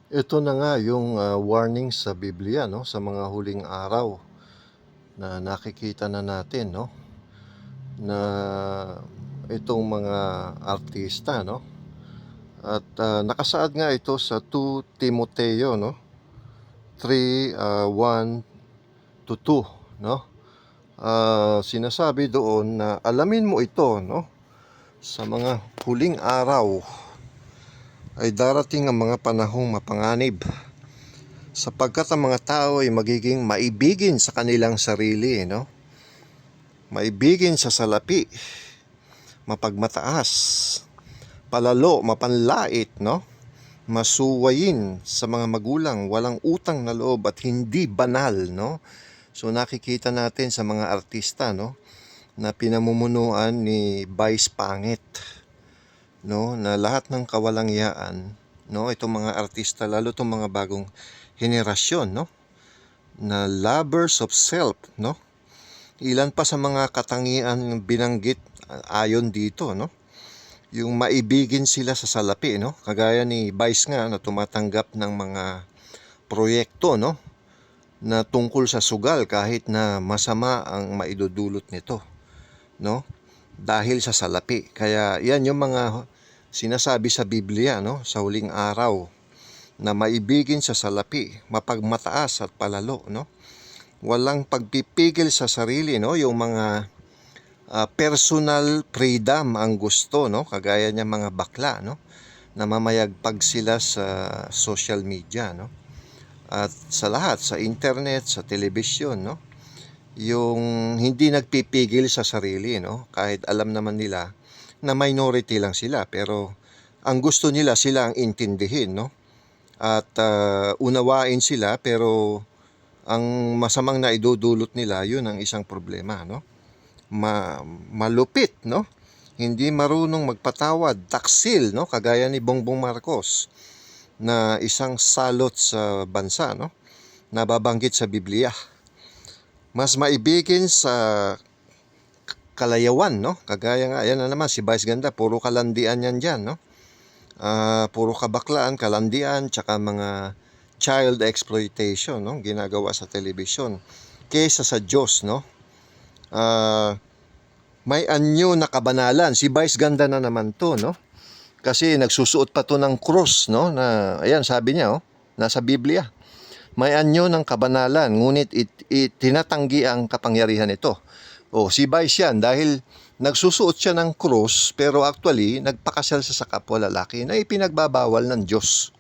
Ito na nga yung warning sa Biblia, no, sa mga huling araw na nakikita na natin, no, na itong mga artista, no, at nakasaad nga ito sa 2 Timoteo, no, 3, 1 to 2, no. Sinasabi doon na alamin mo ito, no, sa mga huling araw ay darating ang mga panahong mapanganib, sapagkat ang mga tao ay magiging maibigin sa kanilang sarili, no? Maibigin sa salapi, mapagmataas, palalo, mapanlait, no? Masuwayin sa mga magulang, walang utang na loob at hindi banal, no? So nakikita natin sa mga artista, no, na pinamumunuan ni Vice Pangit, no, na lahat ng kawalangyaan, no, itong mga artista, lalo itong mga bagong henerasyon, no, na lovers of self, no. Ilan pa sa mga katangian binanggit ayon dito, no? Yung maibigin sila sa salapi, no? Kagaya ni Vice nga na tumatanggap ng mga proyekto, no? Na tungkol sa sugal kahit na masama ang maidudulot nito, no? Dahil sa salapi. Kaya yan yung mga sinasabi sa Biblia, no? Sa huling araw na maibigin sa salapi, mapagmataas at palalo, no? Walang pagpipigil sa sarili, no, yung mga personal freedom ang gusto, no, kagaya niya mga bakla, no, namamayagpag sila sa social media, no, at sa lahat, sa internet, sa telebisyon, no, yung hindi nagpipigil sa sarili, no, kahit alam naman nila na minority lang sila, pero ang gusto nila sila ang intindihin, no, at unawain sila, pero ang masamang naidudulot nila, yun ang isang problema, no? Malupit, no? Hindi marunong magpatawad, taksil, no? Kagaya ni Bongbong Marcos na isang salot sa bansa, no? Nababanggit sa Biblia. Mas maibigin sa kalayawan, no? Kagaya nga, yan na naman, si Vice Ganda, puro kalandian yan dyan, no? Puro kabaklaan, kalandian, tsaka mga child exploitation, no, ginagawa sa telebisyon kaysa sa Diyos, no. May anyo na kabanalan. Si Vice Ganda na naman to, no, kasi nagsusuot pa to ng cross, no, na ayan sabi niya, oh, nasa Biblia, may anyo ng kabanalan ngunit tinatanggi ang kapangyarihan nito. Oh, si Vice yan dahil nagsusuot siya ng cross pero actually nagpakasal sa kapwa lalaki na ipinagbabawal ng Diyos.